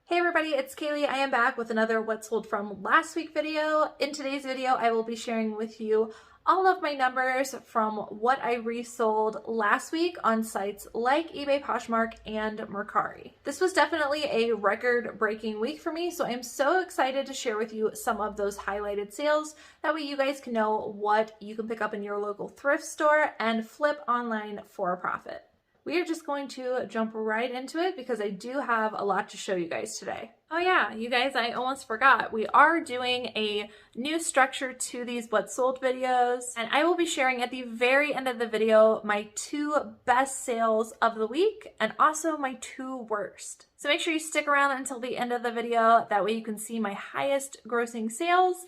Hey everybody, it's Cayley. I am back with another What Sold From Last Week video. In today's video, I will be sharing with you all of my numbers from what I resold last week on sites like eBay, Poshmark, and Mercari. This was definitely a record-breaking week for me, so I'm so excited to share with you some of those highlighted sales. That way you guys can know what you can pick up in your local thrift store and flip online for a profit. We are just going to jump right into it because I do have a lot to show you guys today. Oh yeah, you guys, I almost forgot. We are doing a new structure to these What Sold videos, and I will be sharing at the very end of the video my 2 best sales of the week and also my 2 worst. So make sure you stick around until the end of the video. That way you can see my highest grossing sales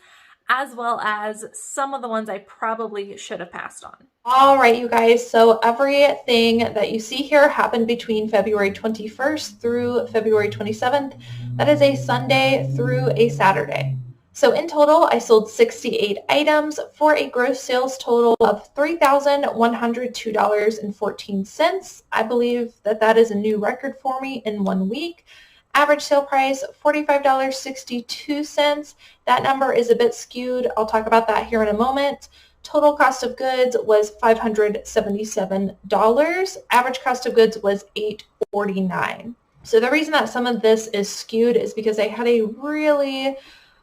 as well as some of the ones I probably should have passed on. All right, you guys, so everything that you see here happened between February 21st through February 27th. That is a Sunday through a Saturday. So in total, I sold 68 items for a gross sales total of $3,102.14. I believe that that is a new record for me in 1 week. Average sale price, $45.62. That number is a bit skewed. I'll talk about that here in a moment. Total cost of goods was $577. Average cost of goods was $849. So the reason that some of this is skewed is because I had a really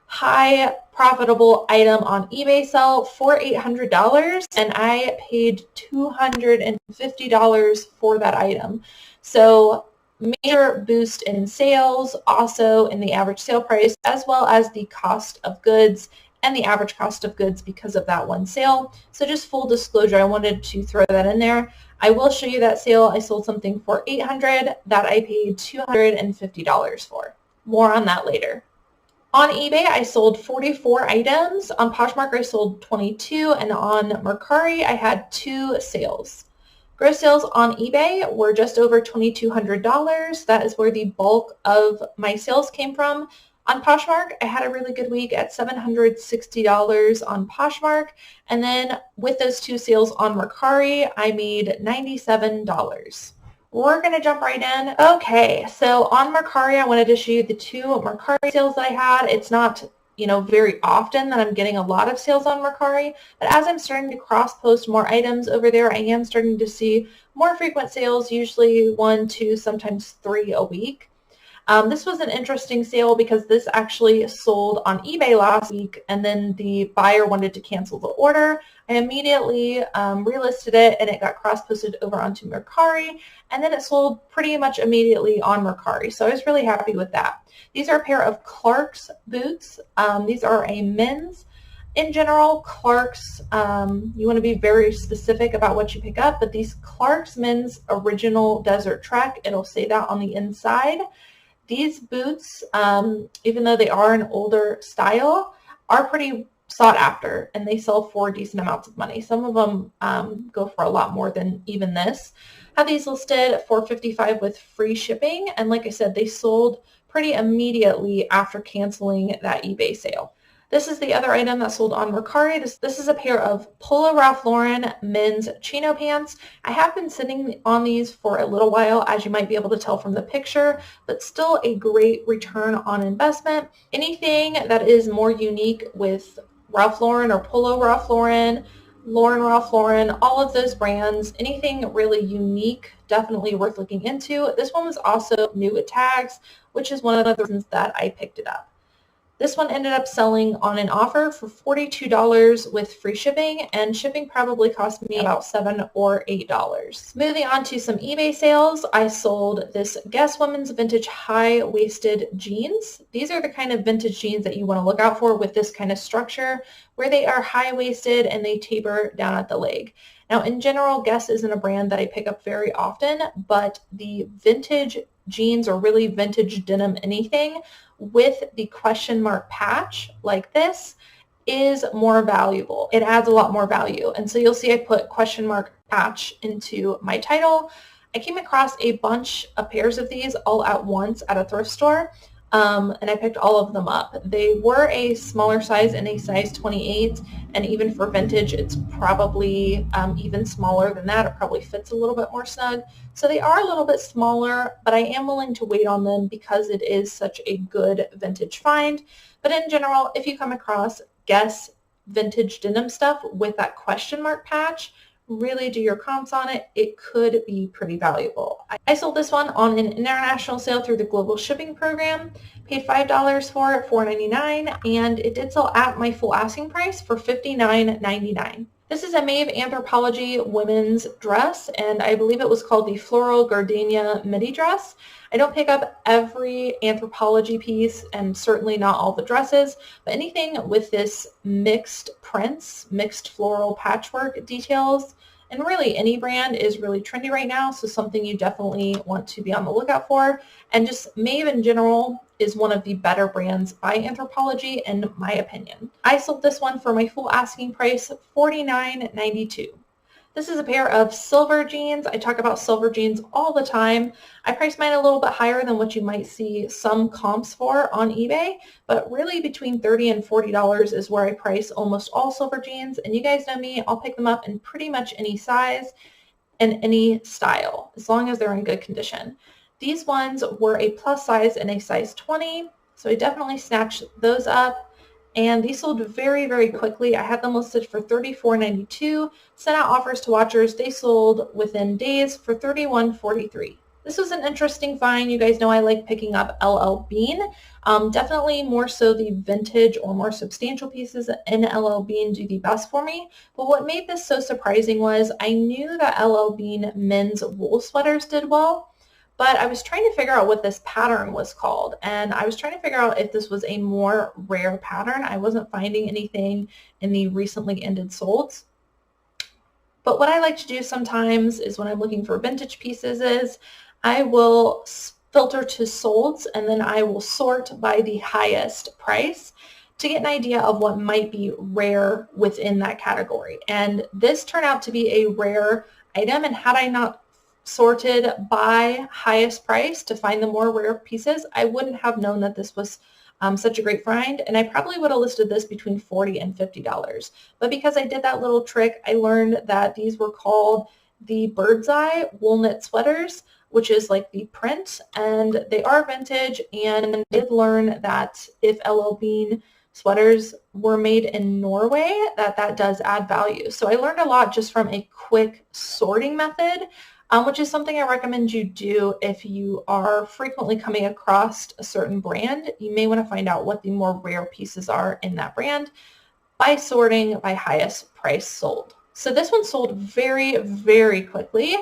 high profitable item on eBay sell for $800 and I paid $250 for that item. So major boost in sales, also in the average sale price, as well as the cost of goods and the average cost of goods because of that one sale. So just full disclosure, I wanted to throw that in there. I will show you that sale. I sold something for $800 that I paid $250 for. More on that later. On eBay, I sold 44 items. On Poshmark, I sold 22, and on Mercari, I had 2 sales. Gross sales on eBay were just over $2,200. That is where the bulk of my sales came from. On Poshmark, I had a really good week at $760 on Poshmark. And then with those 2 sales on Mercari, I made $97. We're going to jump right in. Okay, so on Mercari, I wanted to show you the 2 Mercari sales that I had. It's not very often that I'm getting a lot of sales on Mercari, but as I'm starting to cross-post more items over there, I am starting to see more frequent sales, usually 1, 2, sometimes 3 a week. This was an interesting sale because this actually sold on eBay last week, and then the buyer wanted to cancel the order. I immediately relisted it, and it got cross-posted over onto Mercari, and then it sold pretty much immediately on Mercari. So I was really happy with that. These are a pair of Clark's boots. These are a men's. In general, Clark's, you want to be very specific about what you pick up, but these Clark's men's original Desert Trek, it'll say that on the inside. These boots, even though they are an older style, are pretty sought after, and they sell for decent amounts of money. Some of them go for a lot more than even this. I have these listed at $455 with free shipping, and like I said, they sold pretty immediately after canceling that eBay sale. This is the other item that sold on Mercari. This is a pair of Polo Ralph Lauren men's chino pants. I have been sitting on these for a little while, as you might be able to tell from the picture, but still a great return on investment. Anything that is more unique with Ralph Lauren or Polo Ralph Lauren, Lauren Ralph Lauren, all of those brands, anything really unique, definitely worth looking into. This one was also new with tags, which is one of the reasons that I picked it up. This one ended up selling on an offer for $42 with free shipping, and shipping probably cost me about $7 or $8. Moving on to some eBay sales, I sold this Guess Women's Vintage High-Waisted Jeans. These are the kind of vintage jeans that you want to look out for with this kind of structure, where they are high-waisted and they taper down at the leg. Now, in general, Guess isn't a brand that I pick up very often, but the vintage jeans or really vintage denim anything with the question mark patch like this is more valuable. It adds a lot more value. And so you'll see I put question mark patch into my title. I came across a bunch of pairs of these all at once at a thrift store. and I picked all of them up. They were a smaller size in a size 28, and even for vintage, it's probably even smaller than that. It probably fits a little bit more snug. So they are a little bit smaller, but I am willing to wait on them because it is such a good vintage find. But in general, if you come across Guess vintage denim stuff with that question mark patch, really do your comps on it. It could be pretty valuable. I sold this one on an international sale through the global shipping program, paid $5 for it, $4.99, and it did sell at my full asking price for $59.99. This is a Maeve Anthropologie women's dress, and I believe it was called the Floral Gardenia Midi Dress. I don't pick up every Anthropologie piece, and certainly not all the dresses, but anything with this mixed prints, mixed floral patchwork details, and really any brand is really trendy right now, so something you definitely want to be on the lookout for. And just Maeve in general is one of the better brands by Anthropologie in my opinion. I sold this one for my full asking price, $49.92. This is a pair of silver jeans. I talk about silver jeans all the time. I priced mine a little bit higher than what you might see some comps for on eBay, but really between $30 and $40 is where I price almost all silver jeans. And you guys know me, I'll pick them up in pretty much any size and any style, as long as they're in good condition. These ones were a plus size in a size 20, so I definitely snatched those up. And these sold very, very quickly. I had them listed for $34.92, sent out offers to watchers. They sold within days for $31.43. This was an interesting find. You guys know I like picking up LL Bean. Definitely more so the vintage or more substantial pieces in LL Bean do the best for me. But what made this so surprising was I knew that LL Bean men's wool sweaters did well, but I was trying to figure out what this pattern was called, and I was trying to figure out if this was a more rare pattern. I wasn't finding anything in the recently ended solds. But what I like to do sometimes is when I'm looking for vintage pieces is I will filter to solds, and then I will sort by the highest price to get an idea of what might be rare within that category. And this turned out to be a rare item, and had I not sorted by highest price to find the more rare pieces, I wouldn't have known that this was such a great find, and I probably would have listed this between $40 and $50. But because I did that little trick, I learned that these were called the Bird's Eye wool knit sweaters, which is like the print, and they are vintage. And I did learn that if LL Bean sweaters were made in Norway, that does add value. So I learned a lot just from a quick sorting method, which is something I recommend you do if you are frequently coming across a certain brand. You may want to find out what the more rare pieces are in that brand by sorting by highest price sold. So this one sold very, very quickly,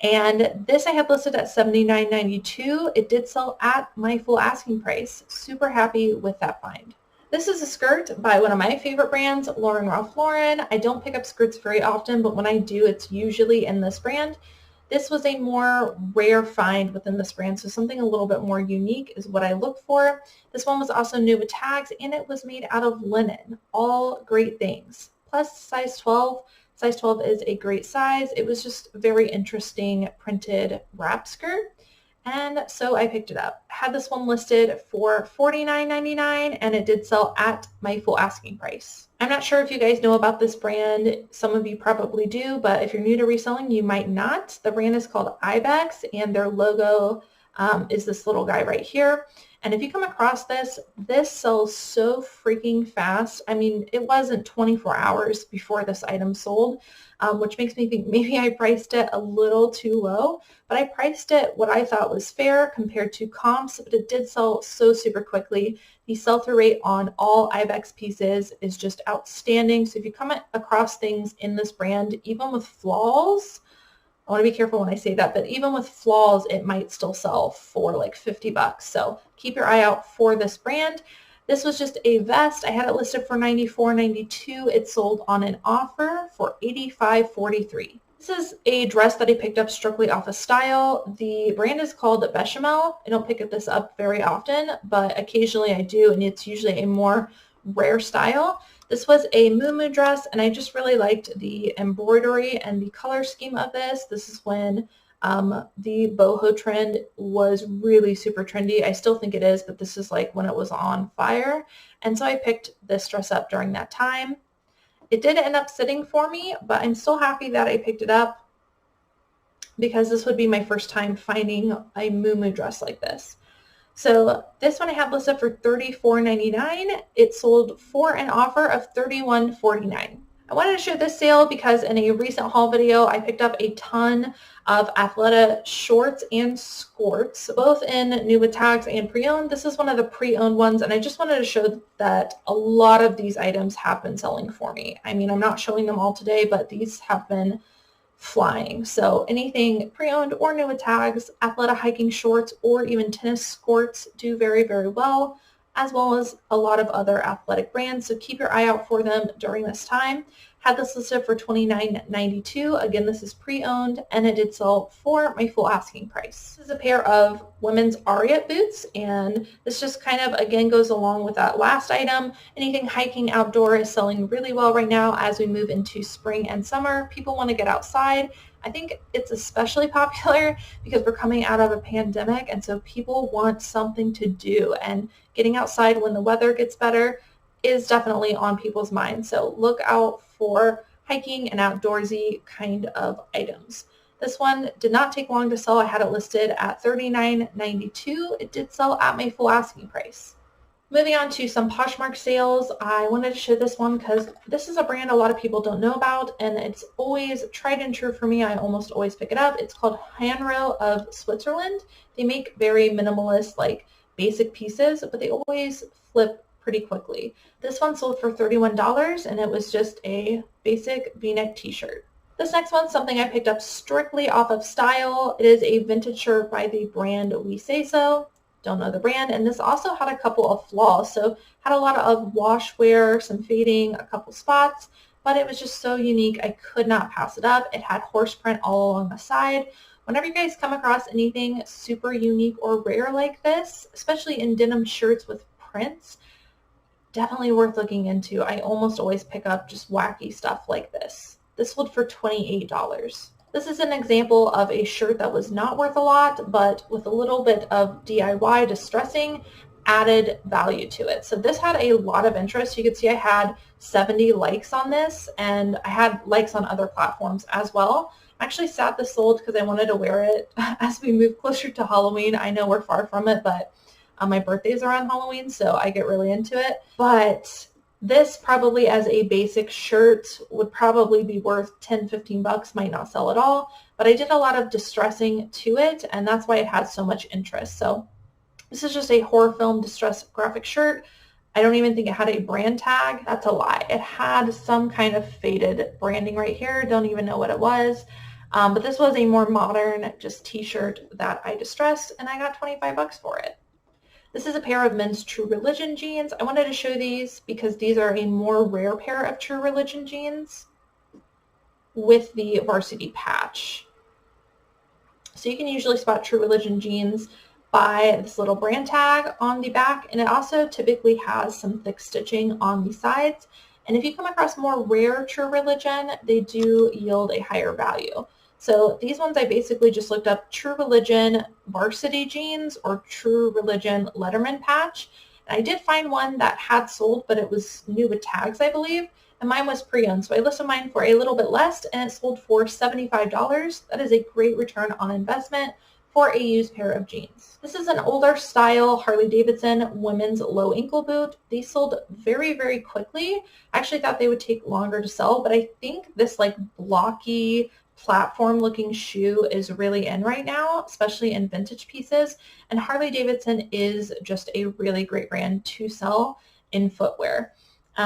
and this I had listed at $79.92. It did sell at my full asking price. Super happy with that find. This is a skirt by one of my favorite brands, Lauren Ralph Lauren. I don't pick up skirts very often, but when I do, it's usually in this brand. This was a more rare find within this brand, so something a little bit more unique is what I look for. This one was also new with tags, and it was made out of linen. All great things. Plus size 12. Size 12 is a great size. It was just a very interesting printed wrap skirt, and so I picked it up. Had this one listed for $49.99, and it did sell at my full asking price. I'm not sure if you guys know about this brand. Some of you probably do, but if you're new to reselling, you might not. The brand is called Ibex, and their logo is this little guy right here. And if you come across this, this sells so freaking fast. I mean, it wasn't 24 hours before this item sold, which makes me think maybe I priced it a little too low, but I priced it what I thought was fair compared to comps, but it did sell so super quickly. The sell-through rate on all Ibex pieces is just outstanding. So if you come across things in this brand, even with flaws, I want to be careful when I say that, but even with flaws, it might still sell for like $50. So keep your eye out for this brand. This was just a vest. I had it listed for $94.92. It sold on an offer for $85.43. This is a dress that I picked up strictly off of style. The brand is called Bechamel. I don't pick this up very often, but occasionally I do, and it's usually a more rare style. This was a muumuu dress, and I just really liked the embroidery and the color scheme of this. This is when The boho trend was really super trendy. I still think it is, but this is like when it was on fire. And so I picked this dress up during that time. It did end up sitting for me, but I'm still happy that I picked it up because this would be my first time finding a muumuu dress like this. So this one I have listed for $34.99. It sold for an offer of $31.49. I wanted to show this sale because in a recent haul video, I picked up a ton of Athleta shorts and skirts, both in new with tags and pre-owned. This is one of the pre-owned ones, and I just wanted to show that a lot of these items have been selling for me. I mean, I'm not showing them all today, but these have been flying. So anything pre-owned or new with tags, Athleta hiking shorts, or even tennis skirts do very, very well, as well as a lot of other athletic brands. So keep your eye out for them during this time. Had this listed for $29.92. Again, this is pre-owned, and it did sell for my full asking price. This is a pair of women's Aria boots, and this just kind of, again, goes along with that last item. Anything hiking outdoor is selling really well right now as we move into spring and summer. People want to get outside. I think it's especially popular because we're coming out of a pandemic, and so people want something to do, and getting outside when the weather gets better is definitely on people's minds. So look out for hiking and outdoorsy kind of items. This one did not take long to sell. I had it listed at $39.92. It did sell at my full asking price. Moving on to some Poshmark sales, I wanted to show this one because this is a brand a lot of people don't know about, and it's always tried and true for me. I almost always pick it up. It's called Handrail of Switzerland. They make very minimalist, like basic pieces, but they always flip pretty quickly. This one sold for $31, and it was just a basic v-neck t-shirt. This next one's something I picked up strictly off of style. It is a vintage shirt by the brand We Say So. Don't know the brand, and this also had a couple of flaws. So had a lot of wash wear, some fading, a couple spots, but it was just so unique I could not pass it up. It had horse print all along the side. Whenever you guys come across anything super unique or rare like this, especially in denim shirts with prints, definitely worth looking into. I almost always pick up just wacky stuff like this. This sold for $28. This is an example of a shirt that was not worth a lot, but with a little bit of DIY distressing added value to it. So this had a lot of interest. You can see I had 70 likes on this, and I had likes on other platforms as well. I'm actually sad this sold because I wanted to wear it as we move closer to Halloween. I know we're far from it, but my birthday's around Halloween, so I get really into it. But this probably as a basic shirt would probably be worth 10, 15 bucks, might not sell at all, but I did a lot of distressing to it, and that's why it had so much interest. So this is just a horror film distress graphic shirt. I don't even think it had a brand tag. That's a lie. It had some kind of faded branding right here. Don't even know what it was. But this was a more modern just t-shirt that I distressed, and I got 25 bucks for it. This is a pair of men's True Religion jeans. I wanted to show these because these are a more rare pair of True Religion jeans with the varsity patch. So you can usually spot True Religion jeans by this little brand tag on the back, and it also typically has some thick stitching on the sides. And if you come across more rare True Religion, they do yield a higher value. So these ones I basically just looked up True Religion varsity jeans or True Religion Letterman patch. And I did find one that had sold, but it was new with tags, I believe. And mine was pre-owned. So I listed mine for a little bit less, and it sold for $75. That is a great return on investment for a used pair of jeans. This is an older style Harley Davidson women's low ankle boot. These sold very, very quickly. I actually thought they would take longer to sell, but I think this like blocky platform looking shoe is really in right now, especially in vintage pieces. And Harley Davidson is just a really great brand to sell in footwear.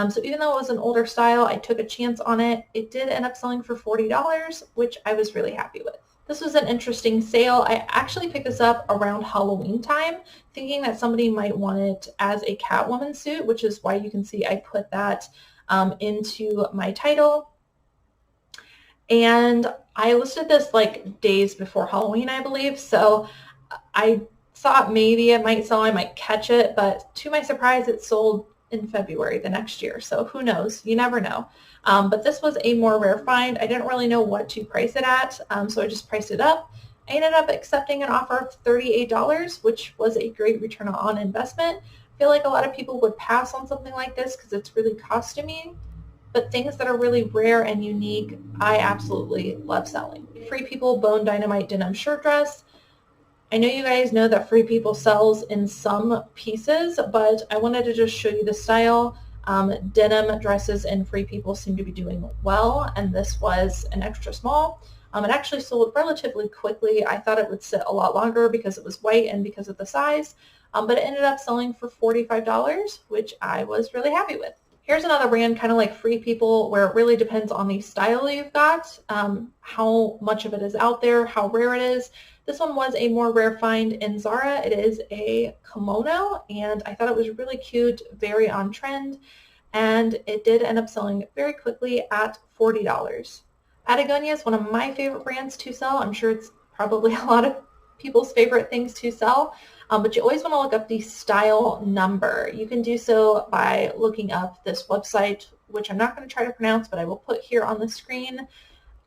So even though it was an older style, I took a chance on it. It did end up selling for $40, which I was really happy with. This was an interesting sale. I actually picked this up around Halloween time, thinking that somebody might want it as a Catwoman suit, which is why you can see I put that into my title. And I listed this like days before Halloween, I believe. So I thought maybe it might sell, I might catch it, but to my surprise, it sold in February the next year. So who knows? You never know. But this was a more rare find. I didn't really know what to price it at, so I just priced it up. I ended up accepting an offer of $38, which was a great return on investment. I feel like a lot of people would pass on something like this because it's really costuming, but things that are really rare and unique, I absolutely love selling. Free People Bone Dynamite Denim Shirt Dress. I know you guys know that Free People sells in some pieces, but I wanted to just show you the style. Denim dresses in Free People seem to be doing well, and this was an extra small. It actually sold relatively quickly. I thought it would sit a lot longer because it was white and because of the size, but it ended up selling for $45, which I was really happy with. Here's another brand kind of like Free People where it really depends on the style you've got, how much of it is out there, how rare it is. This one was a more rare find in Zara. It is a kimono, and I thought it was really cute, very on trend, and it did end up selling very quickly at $40. Patagonia is one of my favorite brands to sell. I'm sure it's probably a lot of people's favorite things to sell, but you always want to look up the style number. You can do so by looking up this website, which I'm not going to try to pronounce, but I will put here on the screen.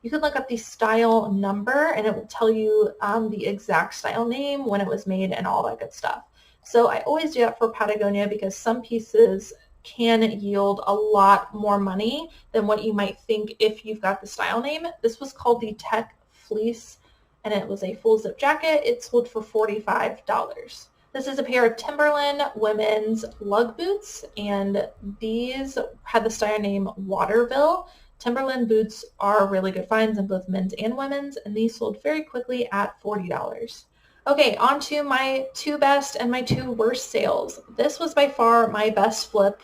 You can look up the style number and it will tell you the exact style name, when it was made, and all that good stuff. So I always do that for Patagonia because some pieces can yield a lot more money than what you might think if you've got the style name. This was called the Tech Fleece and it was a full zip jacket. It sold for $45. This is a pair of Timberland women's lug boots, and these had the style name Waterville. Timberland boots are really good finds in both men's and women's, and these sold very quickly at $40. Okay, on to my two best and my two worst sales. This was by far my best flip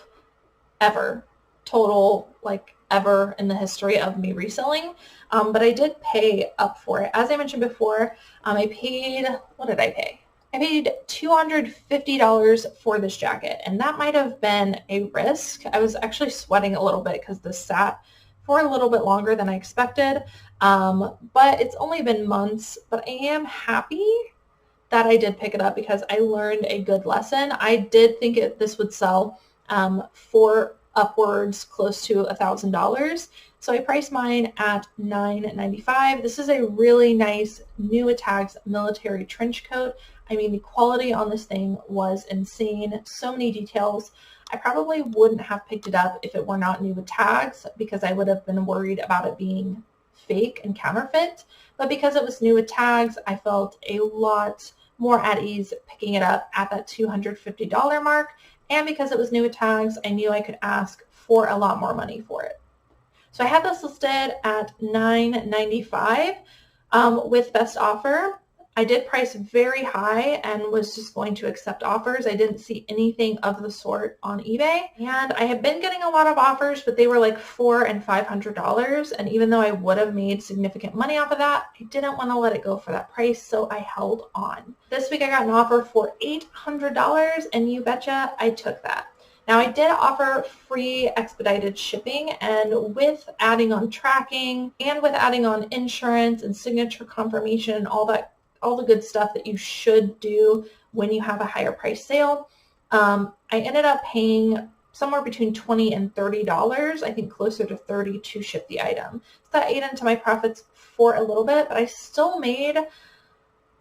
ever, total, like ever in the history of me reselling, but I did pay up for it. As I mentioned before, I paid, what did I pay? I paid $250 for this jacket, and that might have been a risk. I was actually sweating a little bit because this sat for a little bit longer than I expected, but it's only been months, but I am happy that I did pick it up because I learned a good lesson. I did think this would sell for upwards close to $1,000, so I priced mine at $9.95. This is a really nice new tags military trench coat. I mean, the quality on this thing was insane. So many details. I probably wouldn't have picked it up if it were not new with tags because I would have been worried about it being fake and counterfeit. But because it was new with tags, I felt a lot more at ease picking it up at that $250 mark. And because it was new with tags, I knew I could ask for a lot more money for it. So I had this listed at $9.95 with best offer. I did price very high and was just going to accept offers. I didn't see anything of the sort on eBay. And I have been getting a lot of offers, but they were like $400 and $500. And even though I would have made significant money off of that, I didn't want to let it go for that price, so I held on. This week I got an offer for $800, and you betcha I took that. Now I did offer free expedited shipping, and with adding on tracking and with adding on insurance and signature confirmation and all the good stuff that you should do when you have a higher price sale, I ended up paying somewhere between $20 and $30, I think closer to $30 to ship the item. So that ate into my profits for a little bit, but I still made,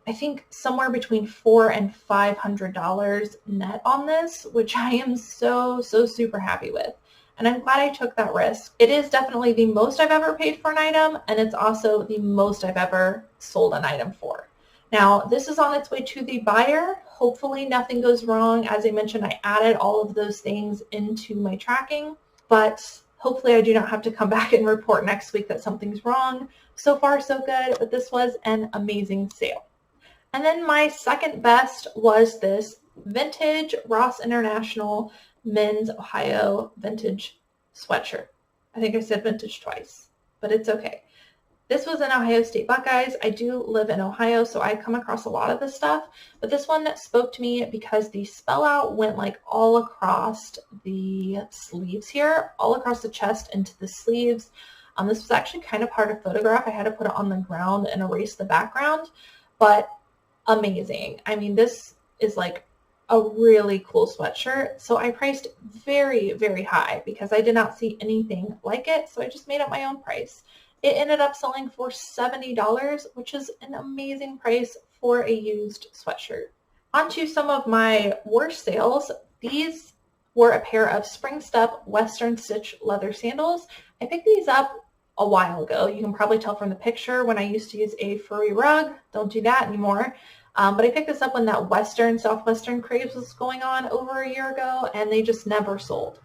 I think, somewhere between $400 and $500 net on this, which I am so super happy with. And I'm glad I took that risk. It is definitely the most I've ever paid for an item, and it's also the most I've ever sold an item for. Now, this is on its way to the buyer. Hopefully nothing goes wrong. As I mentioned, I added all of those things into my tracking, but hopefully I do not have to come back and report next week that something's wrong. So far, so good, but this was an amazing sale. And then my second best was this vintage Ross International men's Ohio vintage sweatshirt. I think I said vintage twice, but it's okay. This was an Ohio State Buckeyes. I do live in Ohio, so I come across a lot of this stuff, but this one spoke to me because the spell out went like all across the sleeves here, all across the chest into the sleeves. This was actually kind of hard to photograph. I had to put it on the ground and erase the background, but amazing. I mean, this is like a really cool sweatshirt. So I priced very high because I did not see anything like it. So I just made up my own price. It ended up selling for $70, which is an amazing price for a used sweatshirt. On to some of my worst sales. These were a pair of spring step Western stitch leather sandals. I picked these up a while ago. You can probably tell from the picture when I used to use a furry rug. Don't do that anymore. But I picked this up when that Southwestern craze was going on over a year ago, and they just never sold.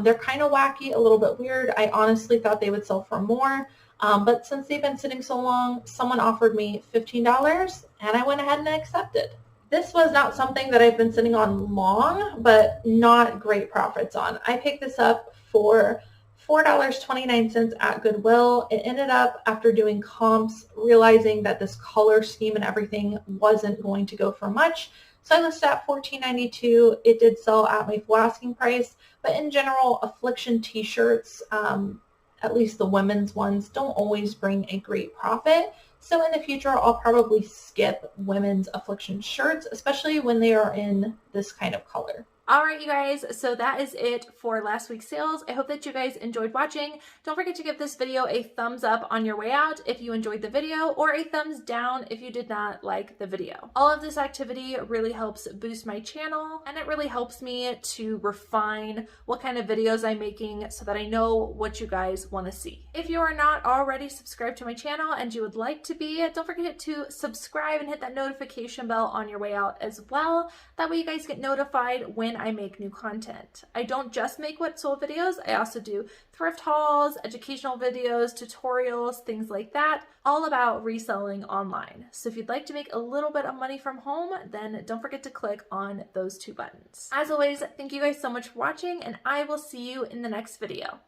They're kind of wacky, a little bit weird. I honestly thought they would sell for more, but since they've been sitting so long, someone offered me $15, and I went ahead and accepted. This was not something that I've been sitting on long, but not great profits on. I picked this up for $4.29 at Goodwill. It ended up, after doing comps, realizing that this color scheme and everything wasn't going to go for much. So I listed at $14.92. It did sell at my full asking price, but in general, Affliction T-shirts, at least the women's ones, don't always bring a great profit. So in the future, I'll probably skip women's Affliction shirts, especially when they are in this kind of color. Alright, you guys, so that is it for last week's sales. I hope that you guys enjoyed watching. Don't forget to give this video a thumbs up on your way out if you enjoyed the video, or a thumbs down if you did not like the video. All of this activity really helps boost my channel, and it really helps me to refine what kind of videos I'm making so that I know what you guys want to see. If you are not already subscribed to my channel and you would like to be, don't forget to subscribe and hit that notification bell on your way out as well. That way you guys get notified when I make new content. I don't just make what sold videos, I also do thrift hauls, educational videos, tutorials, things like that, all about reselling online. So if you'd like to make a little bit of money from home, then don't forget to click on those two buttons. As always, thank you guys so much for watching, and I will see you in the next video.